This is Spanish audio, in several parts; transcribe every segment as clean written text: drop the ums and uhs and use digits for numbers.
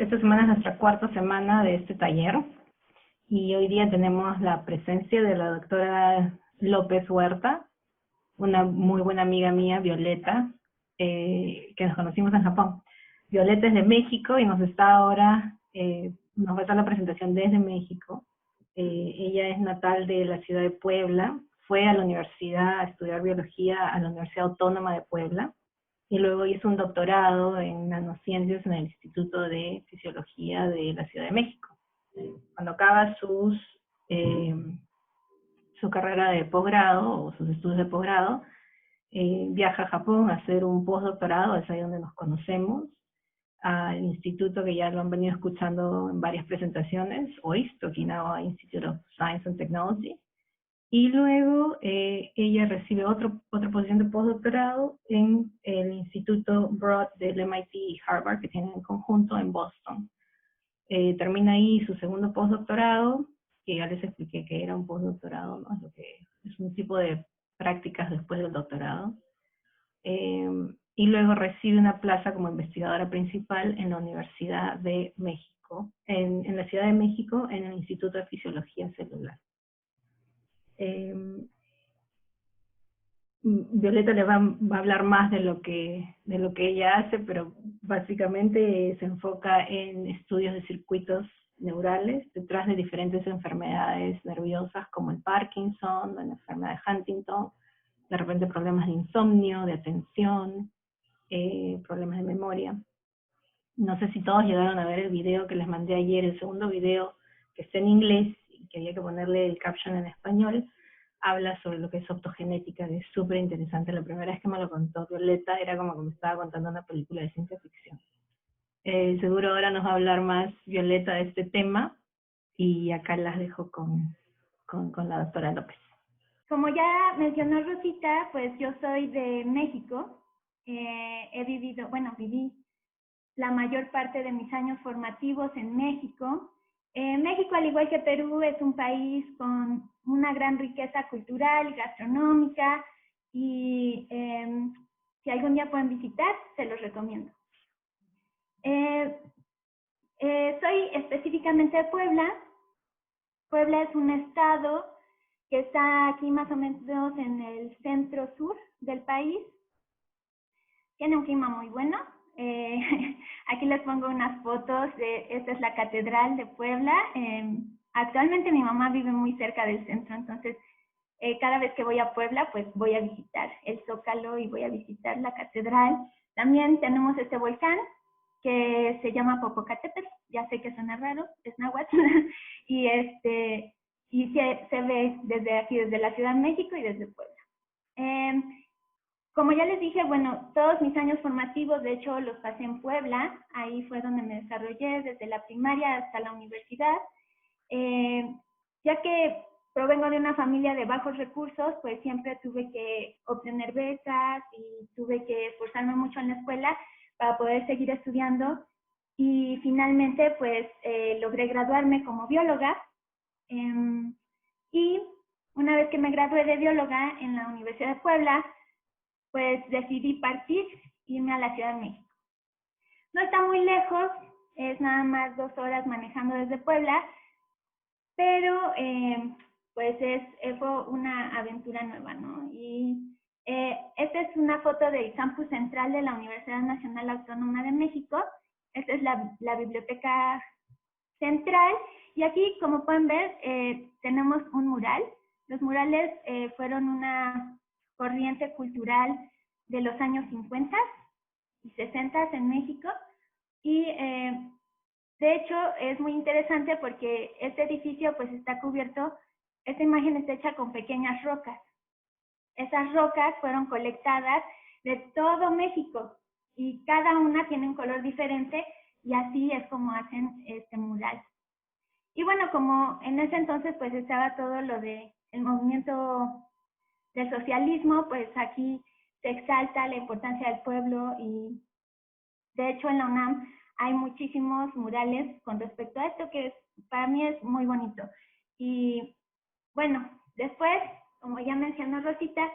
esta semana es nuestra cuarta semana de este taller y hoy día tenemos la presencia de la doctora López Huerta, una muy buena amiga mía, Violeta, que nos conocimos en Japón. Violeta es de México y nos va a estar la presentación desde México. Ella es natal de la ciudad de Puebla, fue a la universidad a estudiar biología a la Universidad Autónoma de Puebla y luego hizo un doctorado en nanociencias en el Instituto de Fisiología de la Ciudad de México. Cuando acaba su carrera de posgrado o sus estudios de posgrado, viaja a Japón a hacer un postdoctorado, es ahí donde nos conocemos, al instituto que ya lo han venido escuchando en varias presentaciones, OIST, Okinawa Institute of Science and Technology, y luego ella recibe otra posición de postdoctorado en el Instituto Broad del MIT y Harvard, que tienen en conjunto en Boston. Termina ahí su segundo postdoctorado, que ya les expliqué que era un postdoctorado, ¿no? Lo que es un tipo de prácticas después del doctorado. Y luego recibe una plaza como investigadora principal en la Universidad de México, en la Ciudad de México, en el Instituto de Fisiología Celular. Violeta le va a hablar más de lo que ella hace, pero básicamente se enfoca en estudios de circuitos neurales detrás de diferentes enfermedades nerviosas como el Parkinson, la enfermedad de Huntington, de repente problemas de insomnio, de atención, problemas de memoria. No sé si todos llegaron a ver el video que les mandé ayer, el segundo video que está en inglés y que había que ponerle el caption en español. Habla sobre lo que es optogenética, que es súper interesante. La primera vez que me lo contó Violeta era como que me estaba contando una película de ciencia ficción. Seguro ahora nos va a hablar más Violeta de este tema y acá las dejo con la doctora López. Como ya mencionó Rosita, pues yo soy de México. Viví la mayor parte de mis años formativos en México. México, al igual que Perú, es un país con una gran riqueza cultural, gastronómica, y si algún día pueden visitar, se los recomiendo. Soy específicamente de Puebla. Puebla es un estado que está aquí más o menos en el centro-sur del país. Tiene un clima muy bueno. Aquí les pongo unas fotos esta es la Catedral de Puebla. Actualmente mi mamá vive muy cerca del centro, entonces cada vez que voy a Puebla, pues voy a visitar el Zócalo y voy a visitar la Catedral. También tenemos este volcán que se llama Popocatépetl, ya sé que suena raro, es náhuatl, y se ve desde aquí, desde la Ciudad de México y desde Puebla. Como ya les dije, bueno, todos mis años formativos, de hecho, los pasé en Puebla. Ahí fue donde me desarrollé desde la primaria hasta la universidad. Ya que provengo de una familia de bajos recursos, pues siempre tuve que obtener becas y tuve que esforzarme mucho en la escuela para poder seguir estudiando. Y finalmente, pues, logré graduarme como bióloga. Y una vez que me gradué de bióloga en la Universidad de Puebla, pues decidí partir, irme a la Ciudad de México. No está muy lejos, es nada más 2 horas manejando desde Puebla, pero pues fue una aventura nueva, ¿no? Y esta es una foto del campus central de la Universidad Nacional Autónoma de México. Esta es la biblioteca central, y aquí, como pueden ver, tenemos un mural. Los murales fueron una corriente cultural de los años 50 y 60 en México, y de hecho es muy interesante porque este edificio pues está cubierto, esta imagen está hecha con pequeñas rocas. Esas rocas fueron colectadas de todo México y cada una tiene un color diferente, y así es como hacen este mural. Y bueno, como en ese entonces pues estaba todo lo de el movimiento del socialismo, pues aquí se exalta la importancia del pueblo, y de hecho en la UNAM hay muchísimos murales con respecto a esto, que para mí es muy bonito. Y bueno, después, como ya mencionó Rosita,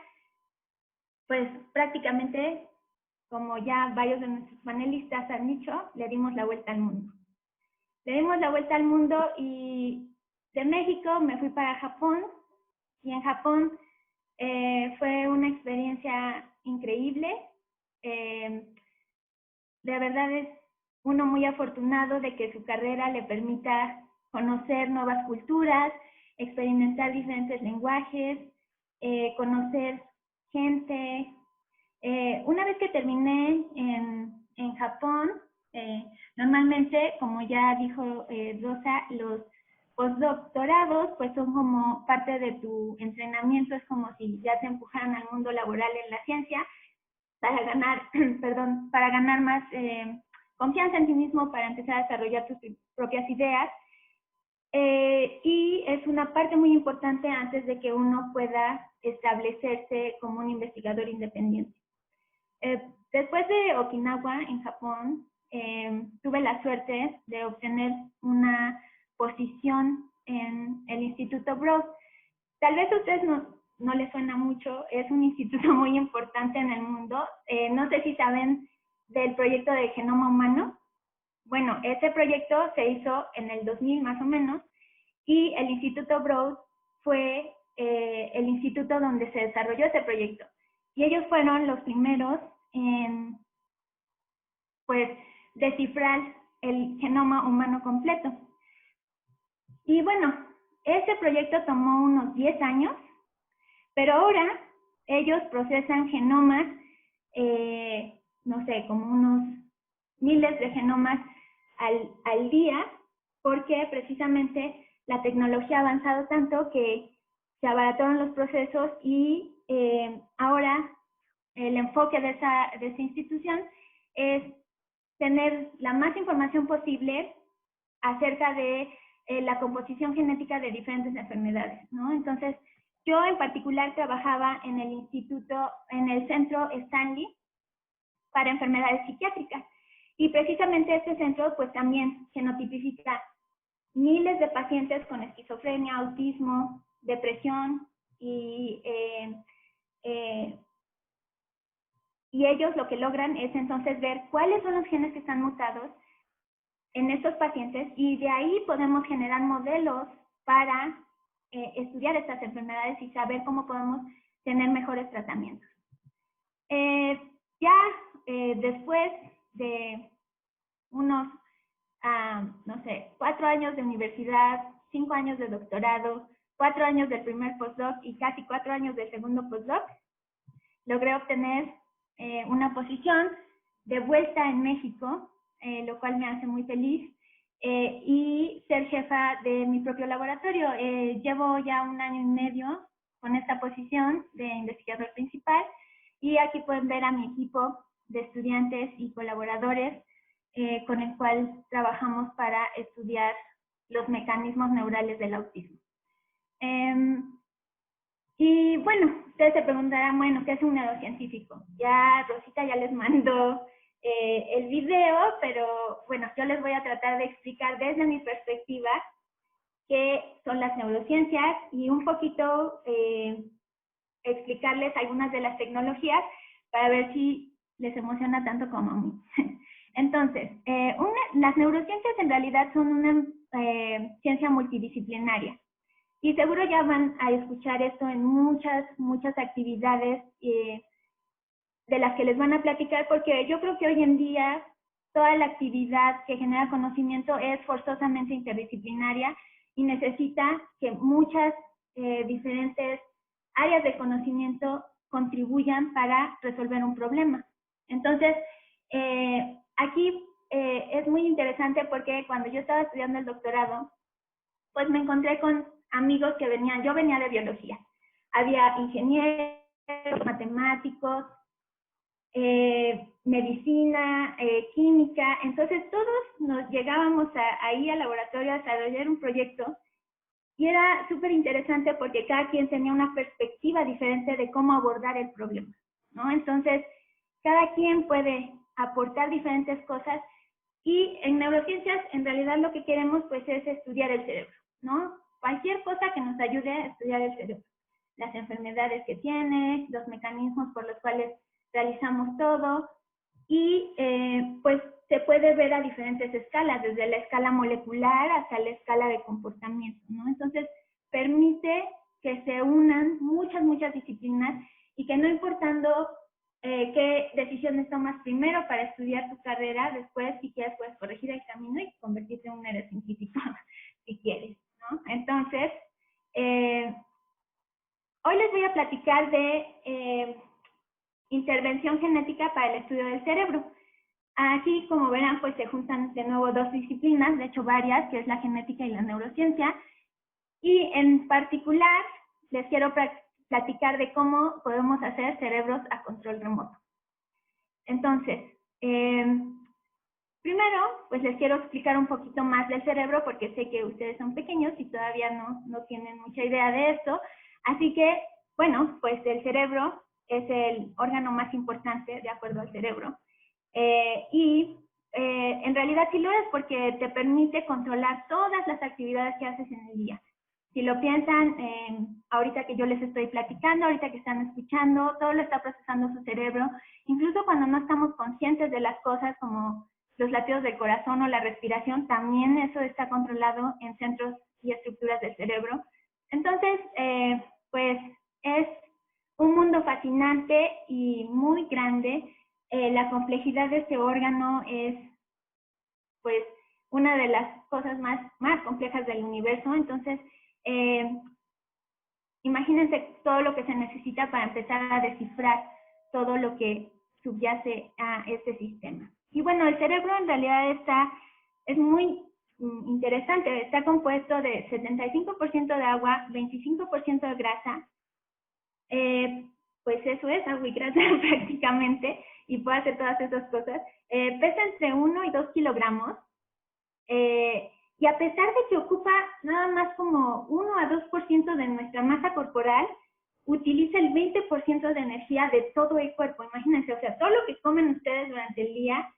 pues prácticamente, como ya varios de nuestros panelistas han dicho, le dimos la vuelta al mundo. le dimos la vuelta al mundo y de México me fui para Japón, y en Japón fue una experiencia increíble. De verdad es uno muy afortunado de que su carrera le permita conocer nuevas culturas, experimentar diferentes lenguajes, conocer gente. Una vez que terminé en Japón, normalmente, como ya dijo Rosa, los postdoctorados pues son como parte de tu entrenamiento, es como si ya te empujaran al mundo laboral en la ciencia para ganar, perdón, para ganar más confianza en ti mismo, para empezar a desarrollar tus propias ideas. Y es una parte muy importante antes de que uno pueda establecerse como un investigador independiente. Después de Okinawa, en Japón, tuve la suerte de obtener una posición en el Instituto Broad. Tal vez a ustedes no les suena mucho, es un instituto muy importante en el mundo. No sé si saben del proyecto de genoma humano. Bueno, ese proyecto se hizo en el 2000 más o menos, y el Instituto Broad fue el instituto donde se desarrolló ese proyecto. Y ellos fueron los primeros en, pues, descifrar el genoma humano completo. Y bueno, ese proyecto tomó unos 10 años, pero ahora ellos procesan genomas, no sé, como unos miles de genomas al día, porque precisamente la tecnología ha avanzado tanto que se abarataron los procesos y ahora el enfoque de esa institución es tener la más información posible acerca de la composición genética de diferentes enfermedades, ¿no? Entonces, yo en particular trabajaba en el instituto, en el centro Stanley para enfermedades psiquiátricas. Y precisamente este centro pues también genotipifica miles de pacientes con esquizofrenia, autismo, depresión y ellos lo que logran es entonces ver cuáles son los genes que están mutados en estos pacientes, y de ahí podemos generar modelos para estudiar estas enfermedades y saber cómo podemos tener mejores tratamientos. Después de unos, no sé, 4 años de universidad, 5 años de doctorado, 4 años del primer postdoc y casi 4 años del segundo postdoc, logré obtener una posición de vuelta en México, lo cual me hace muy feliz, y ser jefa de mi propio laboratorio. Llevo ya 1 año y medio con esta posición de investigador principal, y aquí pueden ver a mi equipo de estudiantes y colaboradores con el cual trabajamos para estudiar los mecanismos neurales del autismo. Y bueno, ustedes se preguntarán, bueno, ¿qué es un neurocientífico? Ya Rosita ya les mandó el video, pero bueno, yo les voy a tratar de explicar desde mi perspectiva qué son las neurociencias y un poquito explicarles algunas de las tecnologías para ver si les emociona tanto como a mí. Entonces, las neurociencias en realidad son una ciencia multidisciplinaria. Y seguro ya van a escuchar esto en muchas actividades de las que les van a platicar, porque yo creo que hoy en día toda la actividad que genera conocimiento es forzosamente interdisciplinaria y necesita que muchas diferentes áreas de conocimiento contribuyan para resolver un problema. Entonces, aquí es muy interesante porque cuando yo estaba estudiando el doctorado, pues me encontré con amigos que venían, yo venía de biología, había ingenieros, matemáticos, medicina, química, entonces todos nos llegábamos ahí al laboratorio a desarrollar un proyecto, y era súper interesante porque cada quien tenía una perspectiva diferente de cómo abordar el problema, ¿no? Entonces, cada quien puede aportar diferentes cosas, y en neurociencias en realidad lo que queremos pues es estudiar el cerebro, ¿no? Cualquier cosa que nos ayude a estudiar el cerebro, las enfermedades que tiene, los mecanismos por los cuales realizamos todo, y pues se puede ver a diferentes escalas, desde la escala molecular hasta la escala de comportamiento, ¿no? Entonces, permite que se unan muchas disciplinas y que no importando qué decisiones tomas primero para estudiar tu carrera, después si quieres puedes corregir el camino y convertirte en un neurocientífico si quieres, ¿no? Entonces, hoy les voy a platicar de intervención genética para el estudio del cerebro. Aquí, como verán, pues se juntan de nuevo dos disciplinas, de hecho varias, que es la genética y la neurociencia. Y en particular, les quiero platicar de cómo podemos hacer cerebros a control remoto. Entonces, primero, pues les quiero explicar un poquito más del cerebro, porque sé que ustedes son pequeños y todavía no tienen mucha idea de esto. Así que, bueno, pues el cerebro es el órgano más importante de acuerdo al cerebro. En realidad sí lo es porque te permite controlar todas las actividades que haces en el día. Si lo piensan, ahorita que yo les estoy platicando, ahorita que están escuchando, todo lo está procesando su cerebro. Incluso cuando no estamos conscientes de las cosas como los latidos del corazón o la respiración, también eso está controlado en centros y estructuras del cerebro. Entonces, pues es un mundo fascinante y muy grande. La complejidad de este órgano es, pues, una de las cosas más complejas del universo. Entonces, imagínense todo lo que se necesita para empezar a descifrar todo lo que subyace a este sistema. Y bueno, el cerebro en realidad es muy interesante. Está compuesto de 75% de agua, 25% de grasa. Pues eso es agua y grasa prácticamente, y puede hacer todas esas cosas. Pesa entre 1 y 2 kilogramos. Y a pesar de que ocupa nada más como 1 a 2% de nuestra masa corporal, utiliza el 20% de energía de todo el cuerpo. Imagínense, o sea, todo lo que comen ustedes durante el día,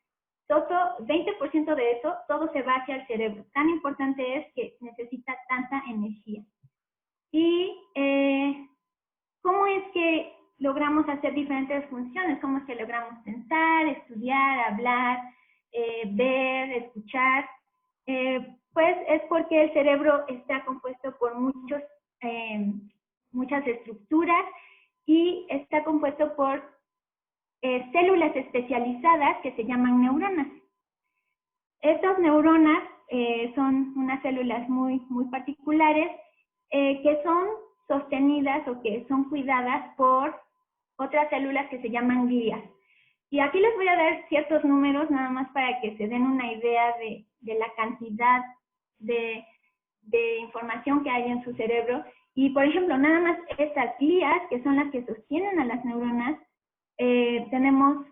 20% de eso, todo se va hacia el cerebro. Tan importante es que necesita tanta energía. Y ¿cómo es que logramos hacer diferentes funciones? ¿Cómo es que logramos pensar, estudiar, hablar, ver, escuchar? Pues es porque el cerebro está compuesto por muchas estructuras y está compuesto por células especializadas que se llaman neuronas. Estas neuronas son unas células muy particulares que son sostenidas o que son cuidadas por otras células que se llaman glías. Y aquí les voy a dar ciertos números nada más para que se den una idea de la cantidad de información que hay en su cerebro. Y por ejemplo, nada más estas glías, que son las que sostienen a las neuronas, tenemos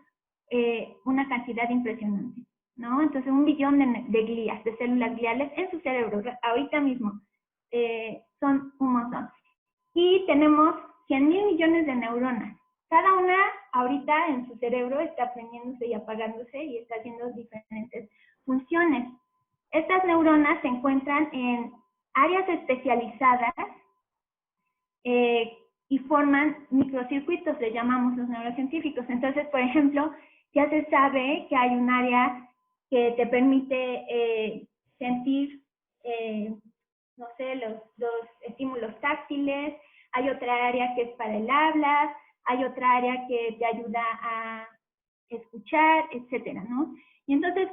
una cantidad impresionante, ¿no? Entonces 1 billón de glías, de células gliales en su cerebro, ahorita mismo. Son un montón. Y tenemos 100,000 millones de neuronas. Cada una ahorita en su cerebro está prendiéndose y apagándose y está haciendo diferentes funciones. Estas neuronas se encuentran en áreas especializadas y forman microcircuitos, le llamamos los neurocientíficos. Entonces, por ejemplo, ya se sabe que hay un área que te permite sentir, no sé, los estímulos táctiles. Hay otra área que es para el habla, hay otra área que te ayuda a escuchar, etcétera, ¿no? Y entonces,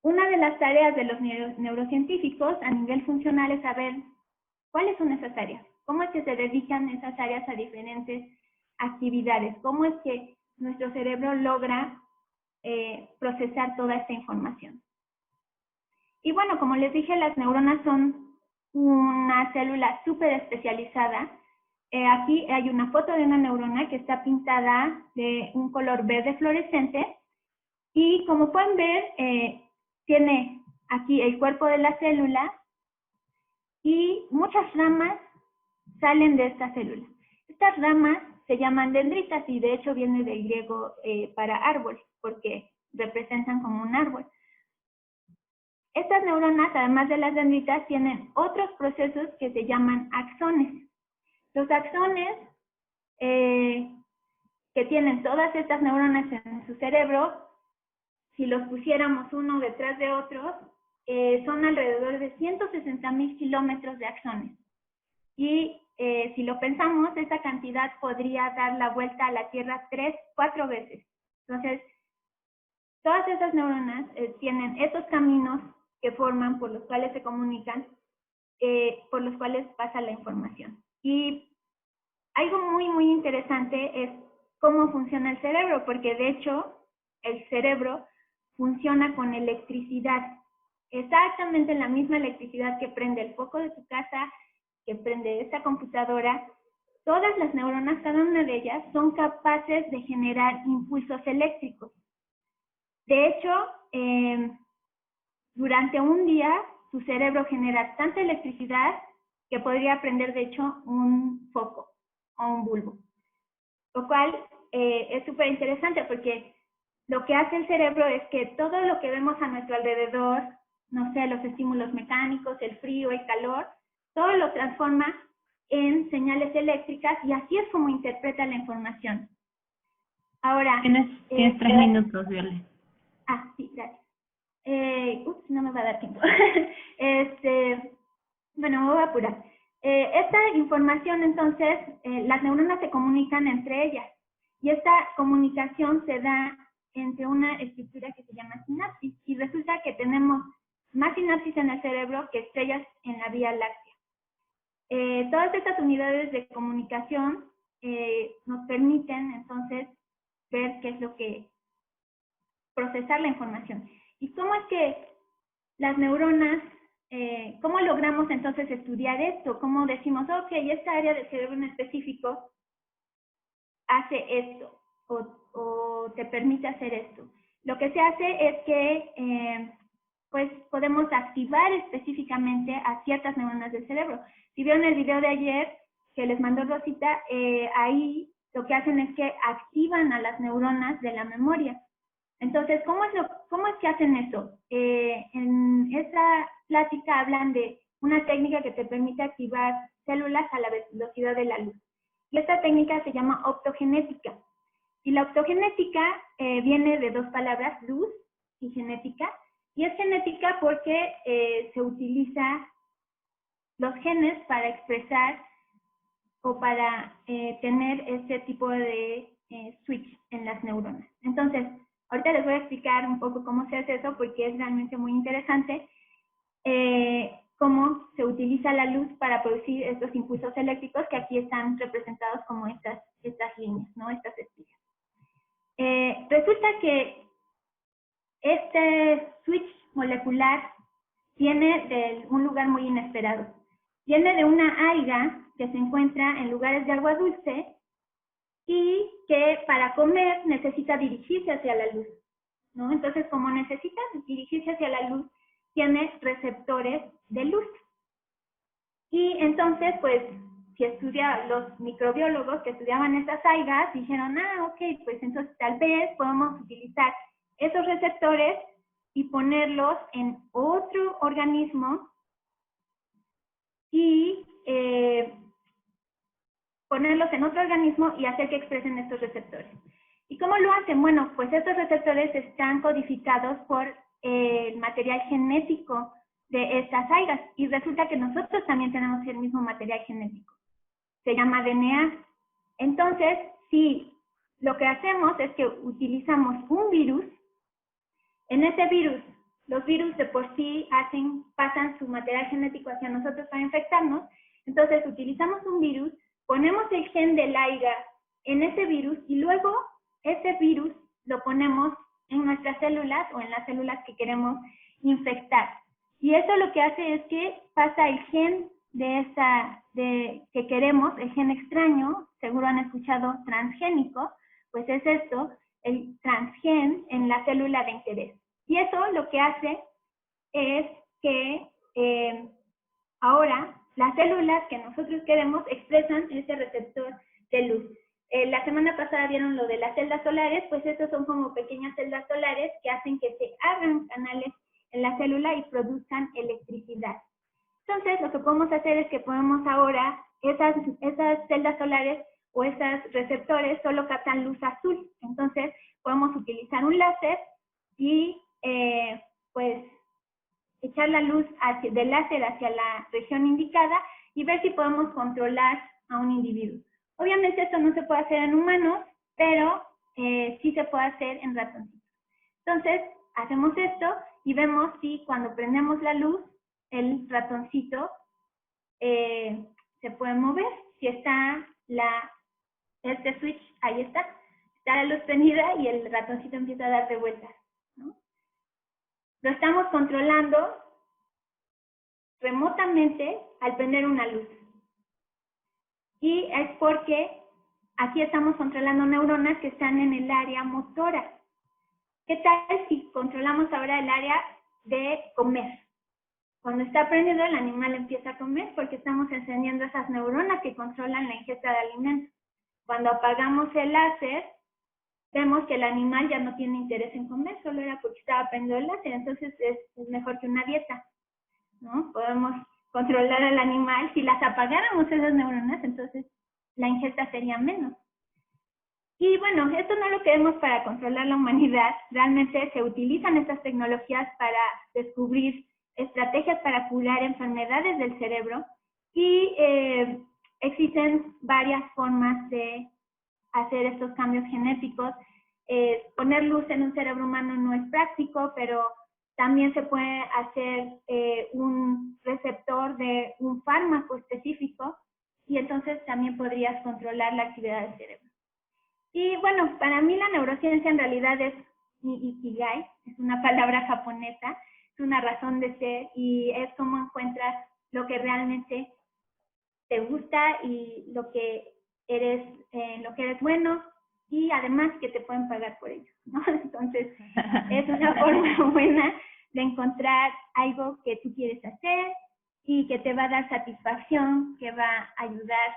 una de las tareas de los neurocientíficos a nivel funcional es saber cuáles son esas áreas, cómo es que se dedican esas áreas a diferentes actividades, cómo es que nuestro cerebro logra procesar toda esta información. Y bueno, como les dije, las neuronas son una célula súper especializada. Aquí hay una foto de una neurona que está pintada de un color verde fluorescente y como pueden ver, tiene aquí el cuerpo de la célula y muchas ramas salen de esta célula. Estas ramas se llaman dendritas y de hecho viene del griego para árbol, porque representan como un árbol. Estas neuronas, además de las dendritas, tienen otros procesos que se llaman axones. Los axones que tienen todas estas neuronas en su cerebro si los pusiéramos uno detrás de otros, son alrededor de 160,000 kilómetros de axones. Y si lo pensamos, esa cantidad podría dar la vuelta a la Tierra 3, 4 veces. Entonces, todas esas neuronas tienen esos caminos que forman, por los cuales se comunican, por los cuales pasa la información. Y algo muy, muy interesante es cómo funciona el cerebro, porque de hecho, el cerebro funciona con electricidad. Exactamente la misma electricidad que prende el foco de tu casa, que prende esta computadora. Todas las neuronas, cada una de ellas, son capaces de generar impulsos eléctricos. De hecho, durante un día, tu cerebro genera tanta electricidad que podría prender, de hecho, un foco o un bulbo. Lo cual es súper interesante porque lo que hace el cerebro es que todo lo que vemos a nuestro alrededor, no sé, los estímulos mecánicos, el frío, el calor, todo lo transforma en señales eléctricas y así es como interpreta la información. Ahora... Tienes 3 minutos, Viole. Sí, gracias. No me va a dar tiempo. Bueno, me voy a apurar. Esta información, entonces, las neuronas se comunican entre ellas. Y esta comunicación se da entre una estructura que se llama sinapsis. Y resulta que tenemos más sinapsis en el cerebro que estrellas en la Vía Láctea. Todas estas unidades de comunicación nos permiten, entonces, ver qué es lo que... procesar la información. ¿Y cómo es que las neuronas, cómo logramos entonces estudiar esto? ¿Cómo decimos, ok, esta área del cerebro en específico hace esto o te permite hacer esto? Lo que se hace es que pues podemos activar específicamente a ciertas neuronas del cerebro. Si vieron el video de ayer que les mandó Rosita, ahí lo que hacen es que activan a las neuronas de la memoria. Entonces, ¿cómo es que hacen eso? En esta plática hablan de una técnica que te permite activar células a la velocidad de la luz. Y esta técnica se llama optogenética. Y la optogenética viene de dos palabras, luz y genética. Y es genética porque se utiliza los genes para expresar o para tener este tipo de switch en las neuronas. Entonces, ahorita les voy a explicar un poco cómo se hace eso porque es realmente muy interesante cómo se utiliza la luz para producir estos impulsos eléctricos que aquí están representados como estas líneas, ¿no? Estas espigas. Resulta que este switch molecular viene de un lugar muy inesperado. Viene de una alga que se encuentra en lugares de agua dulce y que para comer necesita dirigirse hacia la luz, ¿no? Entonces, como necesita dirigirse hacia la luz, tiene receptores de luz. Y entonces, pues, los microbiólogos que estudiaban estas algas dijeron, ok, pues entonces tal vez podemos utilizar esos receptores y ponerlos en otro organismo y hacer que expresen estos receptores. ¿Y cómo lo hacen? Bueno, pues estos receptores están codificados por el material genético de estas algas y resulta que nosotros también tenemos el mismo material genético. Se llama DNA. Entonces, si lo que hacemos es que utilizamos un virus, en ese virus, los virus de por sí pasan su material genético hacia nosotros para infectarnos, entonces utilizamos un virus, ponemos el gen del alga en ese virus y luego ese virus lo ponemos en nuestras células o en las células que queremos infectar. Y eso lo que hace es que pasa el gen que queremos, el gen extraño, seguro han escuchado transgénico, pues es esto, el transgen en la célula de interés. Y eso lo que hace es que ahora las células que nosotros queremos expresan ese receptor de luz. La semana pasada vieron lo de las celdas solares, pues estos son como pequeñas celdas solares que hacen que se abran canales en la célula y produzcan electricidad. Entonces, lo que podemos hacer es que podemos ahora, esas celdas solares o esos receptores solo captan luz azul. Entonces, podemos utilizar un láser y pues echar la luz del láser hacia la región indicada y ver si podemos controlar a un individuo. Obviamente esto no se puede hacer en humanos, pero sí se puede hacer en ratoncitos. Entonces, hacemos esto y vemos si cuando prendemos la luz, el ratoncito se puede mover. Si está este switch, ahí está la luz prendida y el ratoncito empieza a dar de vueltas, ¿no? Lo estamos controlando remotamente al prender una luz. Y es porque aquí estamos controlando neuronas que están en el área motora. ¿Qué tal si controlamos ahora el área de comer? Cuando está prendido, el animal empieza a comer porque estamos encendiendo esas neuronas que controlan la ingesta de alimentos. Cuando apagamos el láser, vemos que el animal ya no tiene interés en comer, solo era porque estaba prendido el láser, entonces es mejor que una dieta, ¿no? Podemos controlar al animal. Si las apagáramos esas neuronas, entonces la ingesta sería menos. Y bueno, esto no lo queremos para controlar la humanidad. Realmente se utilizan estas tecnologías para descubrir estrategias para curar enfermedades del cerebro y existen varias formas de hacer estos cambios genéticos. Poner luz en un cerebro humano no es práctico, pero también se puede hacer un receptor de un fármaco específico y entonces también podrías controlar la actividad del cerebro. Y bueno, para mí la neurociencia en realidad es mi ikigai, es una palabra japonesa, es una razón de ser y es cómo encuentras lo que realmente te gusta y lo que eres bueno y además que te pueden pagar por ello, ¿no? Entonces es una forma buena de encontrar algo que tú quieres hacer y que te va a dar satisfacción, que va a ayudar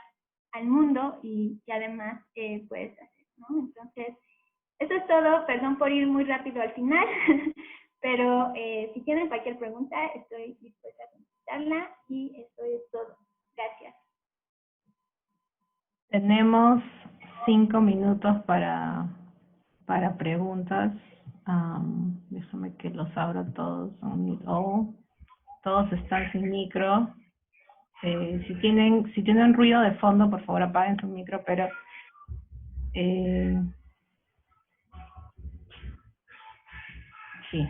al mundo y que además puedes hacer, ¿no? Entonces, eso es todo. Perdón por ir muy rápido al final, pero si tienen cualquier pregunta, estoy dispuesta a contestarla y esto es todo. Gracias. Tenemos 5 minutos para preguntas. Déjame que los abra todos. Todos están sin micro. Si tienen ruido de fondo, por favor apaguen su micro, pero sí.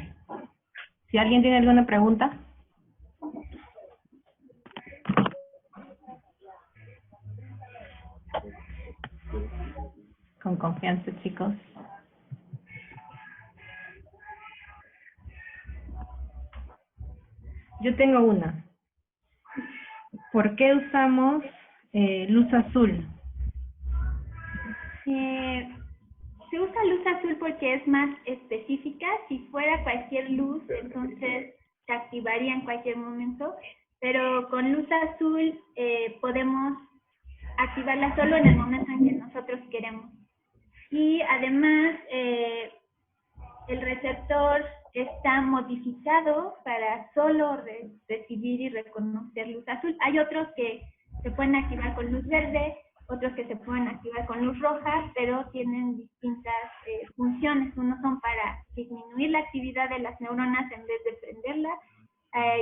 Si alguien tiene alguna pregunta. Con confianza, chicos. Yo tengo una. ¿Por qué usamos luz azul? Se usa luz azul porque es más específica. Si fuera cualquier luz, entonces se activaría en cualquier momento. Pero con luz azul podemos activarla solo en el momento en que nosotros queremos. Y además, el receptor está modificado para solo recibir y reconocer luz azul. Hay otros que se pueden activar con luz verde, otros que se pueden activar con luz roja, pero tienen distintas funciones. Unos son para disminuir la actividad de las neuronas en vez de prenderlas,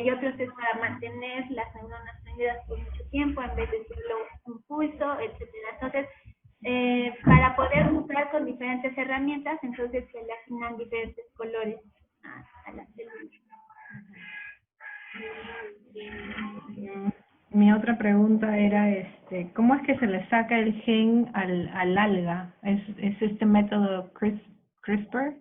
y otros es para mantener las neuronas prendidas por mucho tiempo en vez de solo un pulso, etcétera. Entonces, para poder usar con diferentes herramientas, entonces se le asignan diferentes colores a las células. Mi otra pregunta era, ¿cómo es que se le saca el gen al alga? ¿Es este método CRISPR?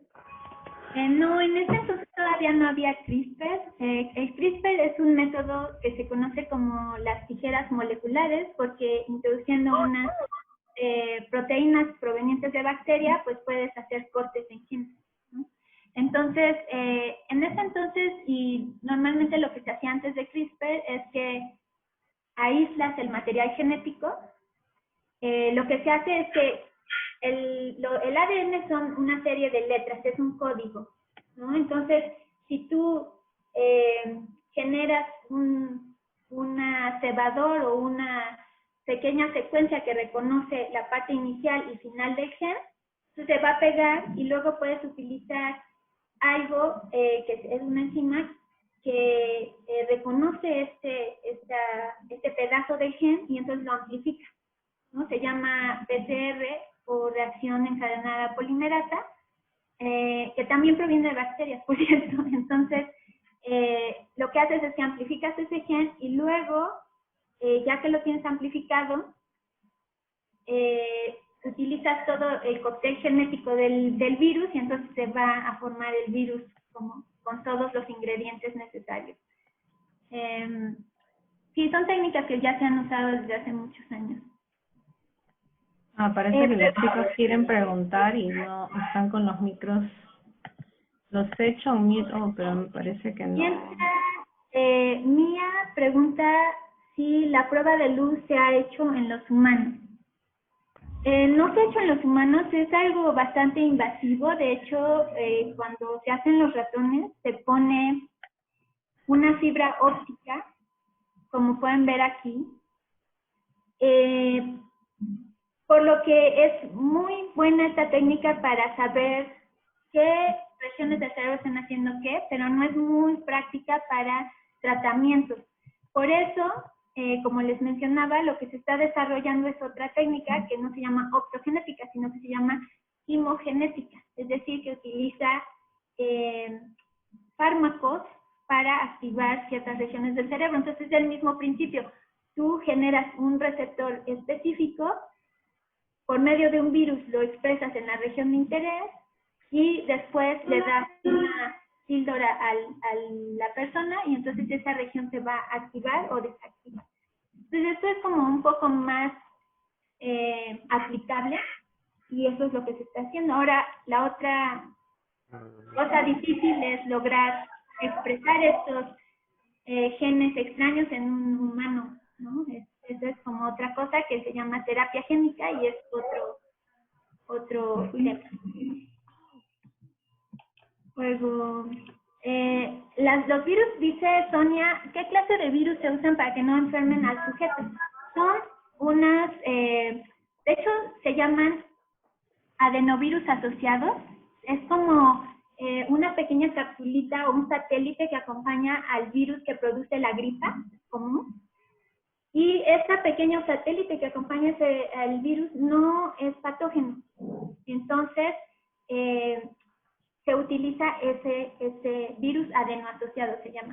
No, en ese entonces todavía no había CRISPR. El CRISPR es un método que se conoce como las tijeras moleculares, porque introduciendo unas proteínas provenientes de bacteria, pues puedes hacer cortes en genes, ¿no? Entonces, en ese entonces, y normalmente lo que se hacía antes de CRISPR es que aíslas el material genético. Lo que se hace es que el ADN son una serie de letras, es un código, ¿no? Entonces, si tú generas una cebador o una pequeña secuencia que reconoce la parte inicial y final del gen, se va a pegar y luego puedes utilizar algo que es una enzima que reconoce este pedazo del gen y entonces lo amplifica, ¿no? Se llama PCR o reacción encadenada polimerasa, que también proviene de bacterias, por cierto. Entonces, lo que haces es que amplificas ese gen y luego, ya que lo tienes amplificado, utilizas todo el cóctel genético del virus y entonces se va a formar el virus como con todos los ingredientes necesarios. Sí, son técnicas que ya se han usado desde hace muchos años. Parece que los chicos quieren preguntar y no están con los micros. Los he hecho un mute, pero me parece que no. Mientras, Mía pregunta si la prueba de luz se ha hecho en los humanos. No se ha hecho en los humanos, es algo bastante invasivo. De hecho, cuando se hacen los ratones, se pone una fibra óptica, como pueden ver aquí, por lo que es muy buena esta técnica para saber qué regiones del cerebro están haciendo qué, pero no es muy práctica para tratamientos. Por eso, como les mencionaba, lo que se está desarrollando es otra técnica que no se llama optogenética, sino que se llama quimogenética, es decir, que utiliza fármacos para activar ciertas regiones del cerebro. Entonces es el mismo principio. Tú generas un receptor específico, por medio de un virus lo expresas en la región de interés y después le das una píldora a la persona y entonces esa región se va a activar o desactivar. Entonces esto es como un poco más aplicable y eso es lo que se está haciendo. Ahora, la otra cosa difícil es lograr expresar estos genes extraños en un humano, ¿no? Eso es como otra cosa que se llama terapia génica y es otro tema. Luego, los virus, dice Sonia, ¿qué clase de virus se usan para que no enfermen al sujeto? Son unas, de hecho, se llaman adenovirus asociados. Es como una pequeña capsulita o un satélite que acompaña al virus que produce la gripa común. Y este pequeño satélite que acompaña al virus no es patógeno. Entonces, se utiliza ese virus adenoasociado, se llama.